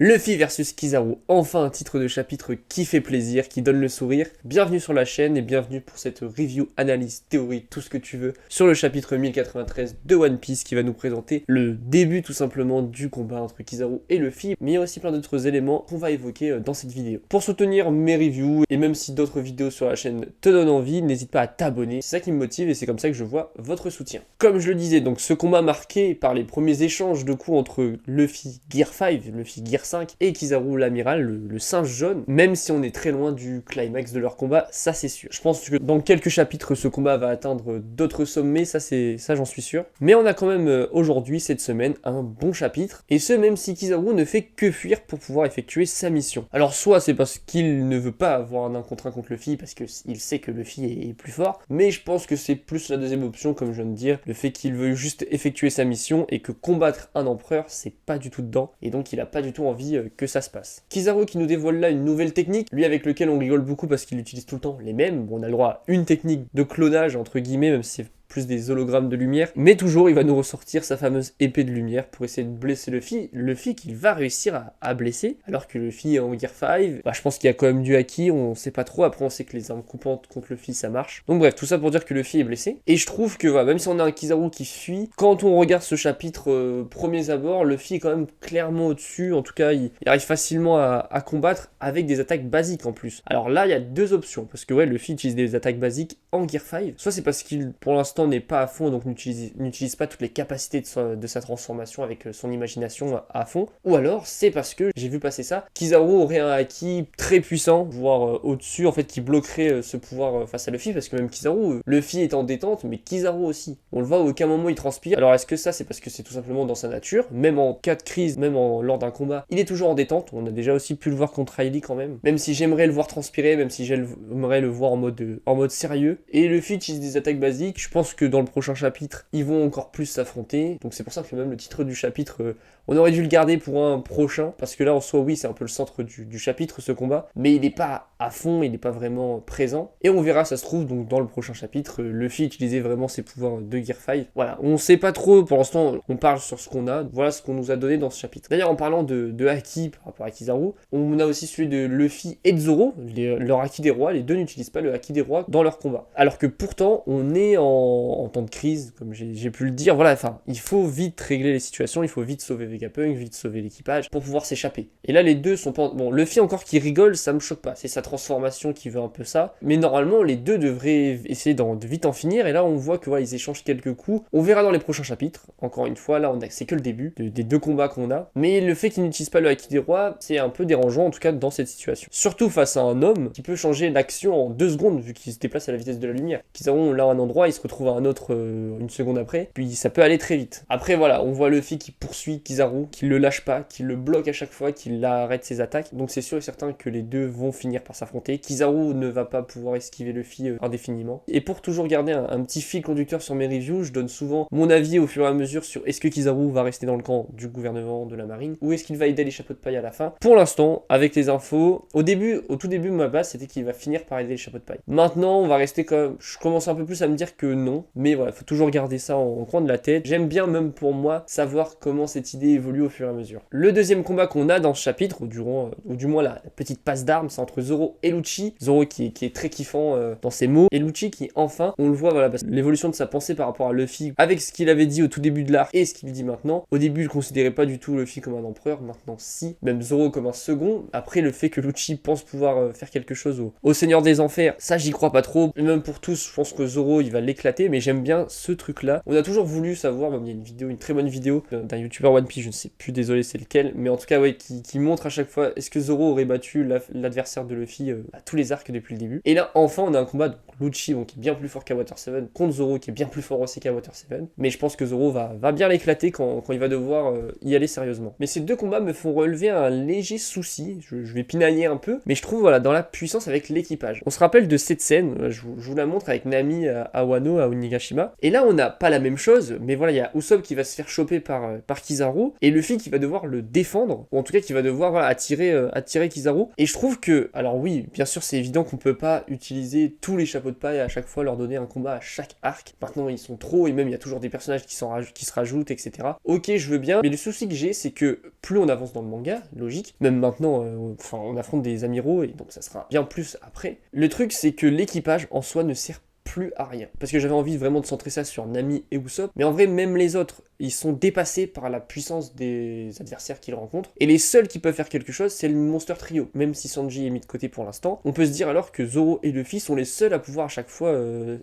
Luffy versus Kizaru, enfin un titre de chapitre qui fait plaisir, qui donne le sourire. Bienvenue sur la chaîne et bienvenue pour cette review, analyse, théorie, tout ce que tu veux, sur le chapitre 1093 de One Piece qui va nous présenter le début tout simplement du combat entre Kizaru et Luffy, mais il y a aussi plein d'autres éléments qu'on va évoquer dans cette vidéo. Pour soutenir mes reviews, et même si d'autres vidéos sur la chaîne te donnent envie, n'hésite pas à t'abonner, c'est ça qui me motive et c'est comme ça que je vois votre soutien. Comme je le disais, donc ce combat marqué par les premiers échanges de coups entre Luffy Gear 5, Luffy Gear 5 et Kizaru l'amiral, le singe jaune, même si on est très loin du climax de leur combat, ça c'est sûr. Je pense que dans quelques chapitres, ce combat va atteindre d'autres sommets, ça j'en suis sûr. Mais on a quand même aujourd'hui, cette semaine, un bon chapitre, et ce même si Kizaru ne fait que fuir pour pouvoir effectuer sa mission. Alors soit c'est parce qu'il ne veut pas avoir un 1 contre 1 contre Luffy, parce qu'il sait que Luffy est plus fort, mais je pense que c'est plus la deuxième option, comme je viens de dire, le fait qu'il veut juste effectuer sa mission, et que combattre un empereur, c'est pas du tout dedans, et donc il a pas du tout envie que ça se passe. Kizaru qui nous dévoile là une nouvelle technique, lui avec lequel on rigole beaucoup parce qu'il utilise tout le temps les mêmes. Bon, on a le droit à une technique de clonage entre guillemets, même si c'est plus des hologrammes de lumière, mais toujours il va nous ressortir sa fameuse épée de lumière pour essayer de blesser Luffy qu'il va réussir à blesser, alors que Luffy est en Gear 5, je pense qu'il y a quand même du haki, on sait pas trop, après on sait que les armes coupantes contre Luffy ça marche. Donc bref, tout ça pour dire que Luffy est blessé, et je trouve que même si on a un Kizaru qui fuit, quand on regarde ce chapitre premiers abords, Luffy est quand même clairement au-dessus, en tout cas il arrive facilement à combattre avec des attaques basiques en plus. Alors là il y a deux options, parce que ouais, Luffy utilise des attaques basiques en Gear 5, soit c'est parce qu'il pour l'instant n'est pas à fond, donc n'utilise pas toutes les capacités de sa transformation avec son imagination à fond, ou alors c'est parce que, j'ai vu passer ça, Kizaru aurait un haki très puissant, voire au-dessus, en fait, qui bloquerait ce pouvoir face à Luffy, parce que même Kizaru, Luffy est en détente, mais Kizaru aussi. On le voit, à aucun moment il transpire. Alors est-ce que ça c'est parce que c'est tout simplement dans sa nature, même en cas de crise, lors d'un combat, il est toujours en détente, on a déjà aussi pu le voir contre Riley quand même si j'aimerais le voir transpirer, même si j'aimerais le voir en mode sérieux. Et Luffy utilise des attaques basiques, je pense que dans le prochain chapitre, ils vont encore plus s'affronter. Donc c'est pour ça que même le titre du chapitre, on aurait dû le garder pour un prochain, parce que là en soi oui c'est un peu le centre du chapitre ce combat, mais il n'est pas à fond, il n'est pas vraiment présent. Et on verra, ça se trouve donc dans le prochain chapitre, Luffy utilisait vraiment ses pouvoirs de Gear 5. Voilà, on sait pas trop, pour l'instant on parle sur ce qu'on a, voilà ce qu'on nous a donné dans ce chapitre. D'ailleurs en parlant de haki par rapport à Kizaru, on a aussi celui de Luffy et de Zoro, leur haki des rois, les deux n'utilisent pas le haki des rois dans leur combat. Alors que pourtant on est en temps de crise, comme j'ai pu le dire, voilà, enfin, il faut vite régler les situations, il faut vite sauver Vegapunk, vite sauver l'équipage, pour pouvoir s'échapper. Et là, les deux sont pas... Bon, Luffy encore qui rigole, ça me choque pas, c'est sa transformation qui veut un peu ça, mais normalement, les deux devraient essayer de vite en finir, et là, on voit que voilà, ils échangent quelques coups, on verra dans les prochains chapitres, encore une fois, là, c'est que le début des deux combats qu'on a, mais le fait qu'ils n'utilisent pas le haki des rois, c'est un peu dérangeant, en tout cas, dans cette situation. Surtout face à un homme qui peut changer l'action en 2 secondes, vu qu'il se déplace à la vitesse de la lumière. Kizaru, là, à un endroit, il se retrouve à un autre une seconde après, puis ça peut aller très vite. Après voilà, on voit Luffy qui poursuit Kizaru, qui le lâche pas, qui le bloque à chaque fois, qui arrête ses attaques, donc c'est sûr et certain que les deux vont finir par s'affronter. Kizaru ne va pas pouvoir esquiver Luffy indéfiniment. Et pour toujours garder un petit fil conducteur sur mes reviews, je donne souvent mon avis au fur et à mesure sur est-ce que Kizaru va rester dans le camp du gouvernement, de la marine, ou est-ce qu'il va aider les chapeaux de paille à la fin. Pour l'instant, avec les infos, au tout début ma base c'était qu'il va finir par aider les chapeaux de paille. Maintenant on va rester comme, je commence un peu plus à me dire que non, mais voilà, faut toujours garder ça en coin de la tête. J'aime bien, même pour moi, savoir comment cette idée évolue au fur et à mesure. Le deuxième combat qu'on a dans ce chapitre, ou du moins la petite passe d'armes, c'est entre Zoro et Lucci. Zoro qui est très kiffant dans ses mots, et Lucci qui enfin, on le voit, voilà, l'évolution de sa pensée par rapport à Luffy, avec ce qu'il avait dit au tout début de l'arc et ce qu'il dit maintenant. Au début, il considérait pas du tout Luffy comme un empereur, maintenant si, même Zoro comme un second. Après, le fait que Lucci pense pouvoir faire quelque chose au Seigneur des Enfers, ça j'y crois pas trop. Et même pour tous, je pense que Zoro il va l'éclater, mais j'aime bien ce truc là. On a toujours voulu savoir, il y a une très bonne vidéo d'un youtubeur One Piece, je ne sais plus, désolé c'est lequel, mais en tout cas ouais, qui montre à chaque fois est-ce que Zoro aurait battu l'adversaire de Luffy à tous les arcs depuis le début. Et là enfin on a un combat, donc Lucci qui est bien plus fort qu'à Water 7 contre Zoro qui est bien plus fort aussi qu'à Water 7, mais je pense que Zoro va bien l'éclater quand il va devoir y aller sérieusement. Mais ces deux combats me font relever un léger souci, je vais pinailler un peu, mais je trouve voilà dans la puissance avec l'équipage. On se rappelle de cette scène, je vous la montre avec Nami à Wano, à Onigashima, et là on n'a pas la même chose, mais voilà, il y a Usopp qui va se faire choper par Kizaru, et Luffy qui va devoir le défendre, ou en tout cas qui va devoir voilà, attirer Kizaru. Et je trouve que, alors oui, bien sûr c'est évident qu'on peut pas utiliser tous les chapeaux de paille à chaque fois, leur donner un combat à chaque arc. Maintenant ils sont trop, et même il y a toujours des personnages qui se rajoutent, etc. Ok, je veux bien, mais le souci que j'ai, c'est que plus on avance dans le manga, logique, même maintenant, on affronte des amiraux, et donc ça sera bien plus après. Le truc, c'est que l'équipage en soi ne sert plus à rien. Parce que j'avais envie vraiment de centrer ça sur Nami et Usopp, mais en vrai, même les autres, ils sont dépassés par la puissance des adversaires qu'ils rencontrent, et les seuls qui peuvent faire quelque chose, c'est le Monster Trio. Même si Sanji est mis de côté pour l'instant, on peut se dire alors que Zoro et Luffy sont les seuls à pouvoir à chaque fois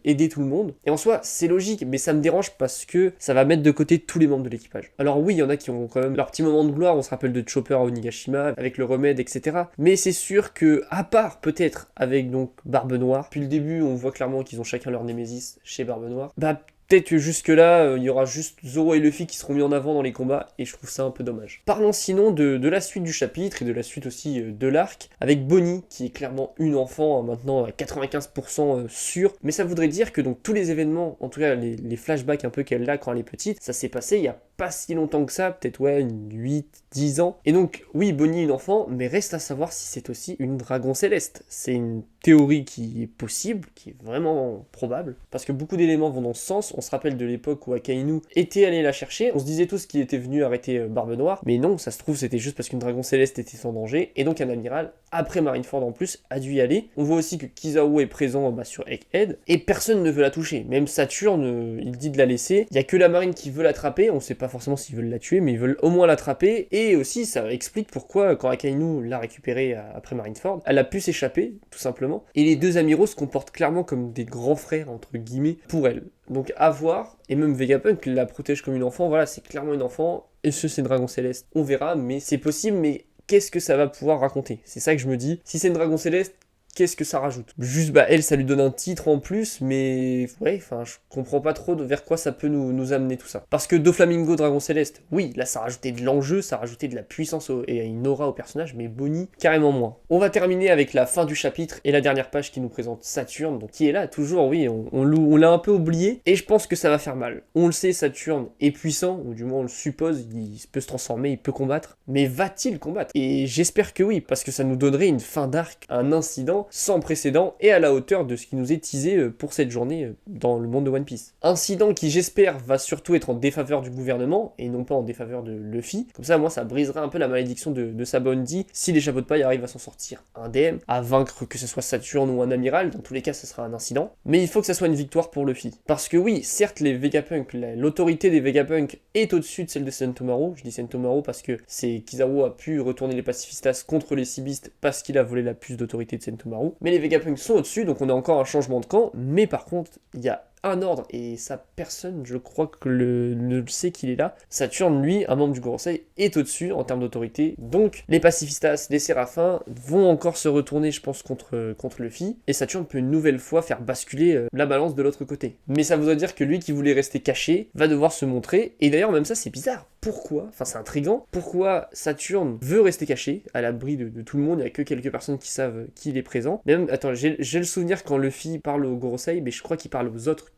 aider tout le monde. Et en soi, c'est logique, mais ça me dérange parce que ça va mettre de côté tous les membres de l'équipage. Alors oui, il y en a qui ont quand même leur petit moment de gloire, on se rappelle de Chopper à Onigashima, avec le remède, etc. Mais c'est sûr que, à part peut-être avec donc Barbe Noire, depuis le début, on voit clairement qu'ils ont chacun leur némésis chez Barbe Noire, bah peut-être que jusque-là, il y aura juste Zoro et Luffy qui seront mis en avant dans les combats, et je trouve ça un peu dommage. Parlons sinon de la suite du chapitre, et de la suite aussi de l'arc, avec Bonnie, qui est clairement une enfant, maintenant à 95% sûre, mais ça voudrait dire que donc tous les événements, en tout cas les flashbacks un peu qu'elle a quand elle est petite, ça s'est passé il y a pas si longtemps que ça, peut-être 8-10 ans. Et donc, oui, Bonnie une enfant, mais reste à savoir si c'est aussi une dragon céleste. C'est une théorie qui est possible, qui est vraiment probable, parce que beaucoup d'éléments vont dans ce sens. On se rappelle de l'époque où Akainu était allé la chercher, on se disait tous qu'il était venu arrêter Barbe Noire, mais non, ça se trouve c'était juste parce qu'une dragon céleste était sans danger, et donc un amiral, après Marineford en plus, a dû y aller. On voit aussi que Kizaru est présent sur Egghead, et personne ne veut la toucher, même Saturne, il dit de la laisser, il y a que la marine qui veut l'attraper, on sait pas forcément s'ils veulent la tuer, mais ils veulent au moins l'attraper, et aussi ça explique pourquoi quand Akainu l'a récupérée après Marineford, elle a pu s'échapper, tout simplement, et les deux amiraux se comportent clairement comme des grands frères, entre guillemets, pour elle. Donc à voir, et même Vegapunk la protège comme une enfant, voilà, c'est clairement une enfant, et ce c'est une dragon céleste, on verra, mais c'est possible, mais qu'est-ce que ça va pouvoir raconter? C'est ça que je me dis, si c'est une dragon céleste, qu'est-ce que ça rajoute? Juste, elle, ça lui donne un titre en plus, mais ouais, enfin, je comprends pas trop vers quoi ça peut nous amener tout ça. Parce que Doflamingo, Dragon Céleste, oui, là, ça rajoutait de l'enjeu, ça rajoutait de la puissance et une aura au personnage, mais Bonnie, carrément moins. On va terminer avec la fin du chapitre et la dernière page qui nous présente Saturne, donc qui est là, toujours, oui, on l'a un peu oublié, et je pense que ça va faire mal. On le sait, Saturne est puissant, ou du moins on le suppose, il peut se transformer, il peut combattre, mais va-t-il combattre? Et j'espère que oui, parce que ça nous donnerait une fin d'arc, un incident sans précédent et à la hauteur de ce qui nous est teasé pour cette journée dans le monde de One Piece. Incident qui, j'espère, va surtout être en défaveur du gouvernement et non pas en défaveur de Luffy. Comme ça, moi, ça brisera un peu la malédiction de Sabaody si les chapeaux de paille arrivent à s'en sortir indemne, à vaincre que ce soit Saturne ou un amiral. Dans tous les cas, ce sera un incident. Mais il faut que ça soit une victoire pour Luffy. Parce que oui, certes, les Vegapunk, l'autorité des Vegapunk est au-dessus de celle de Sentomaru. Je dis Sentomaru parce que c'est Kizaru a pu retourner les pacifistas contre les Seabistes parce qu'il a volé la puce d'autorité de Sentomaru. Mais les Vegapunk sont au-dessus, donc on a encore un changement de camp, mais par contre, il y a un ordre, et ça, personne, je crois que ne le sait qu'il est là. Saturne, lui, un membre du Gorosei, est au-dessus en termes d'autorité, donc les pacifistas, les séraphins, vont encore se retourner, je pense, contre Luffy, et Saturne peut une nouvelle fois faire basculer la balance de l'autre côté. Mais ça voudrait dire que lui, qui voulait rester caché, va devoir se montrer, et d'ailleurs, même ça, c'est bizarre. Pourquoi? Enfin, c'est intriguant. Pourquoi Saturne veut rester caché, à l'abri de tout le monde, il n'y a que quelques personnes qui savent qu'il est présent. Même, attends, j'ai le souvenir quand Luffy parle au Gorosei, mais je crois qu'il parle aux autres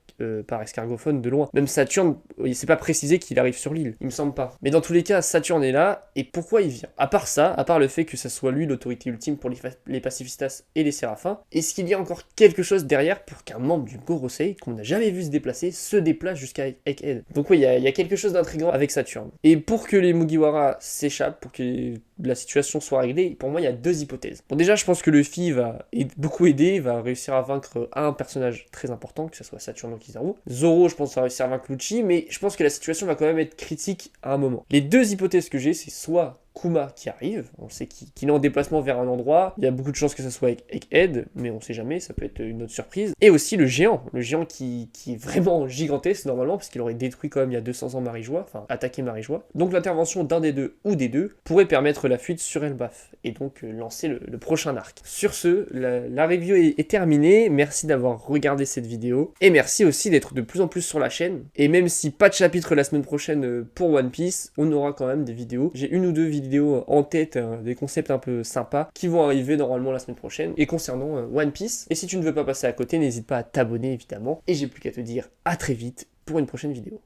par escargophone de loin. Même Saturne, il s'est pas précisé qu'il arrive sur l'île, il me semble pas. Mais dans tous les cas, Saturne est là, et pourquoi il vient? À part ça, à part le fait que ça soit lui l'autorité ultime pour les pacifistas et les séraphins, est-ce qu'il y a encore quelque chose derrière pour qu'un membre du Gorosei, qu'on n'a jamais vu se déplacer, se déplace jusqu'à Egghead? Donc oui, il y a quelque chose d'intriguant avec Saturne. Et pour que les Mugiwara s'échappent, pour que la situation soit réglée, pour moi il y a deux hypothèses. Bon, déjà je pense que Luffy va beaucoup aider, va réussir à vaincre un personnage très important, que ce soit Saturne ou Kizaru. Zoro, je pense, va réussir à vaincre Lucci, mais je pense que la situation va quand même être critique à un moment. Les deux hypothèses que j'ai, c'est soit Kuma qui arrive, on sait qu'il est en déplacement vers un endroit, il y a beaucoup de chances que ça soit avec Egghead, mais on sait jamais, ça peut être une autre surprise. Et aussi le géant qui est vraiment gigantesque normalement, parce qu'il aurait détruit quand même il y a 200 ans Marijois, enfin attaqué Marijois. Donc l'intervention d'un des deux ou des deux pourrait permettre la fuite sur Elbaf, et donc lancer le prochain arc. Sur ce, la review est terminée, merci d'avoir regardé cette vidéo, et merci aussi d'être de plus en plus sur la chaîne, et même si pas de chapitre la semaine prochaine pour One Piece, on aura quand même des vidéos. J'ai une ou deux vidéos en tête, des concepts un peu sympas qui vont arriver normalement la semaine prochaine et concernant One Piece. Et si tu ne veux pas passer à côté, n'hésite pas à t'abonner évidemment. Et j'ai plus qu'à te dire à très vite pour une prochaine vidéo.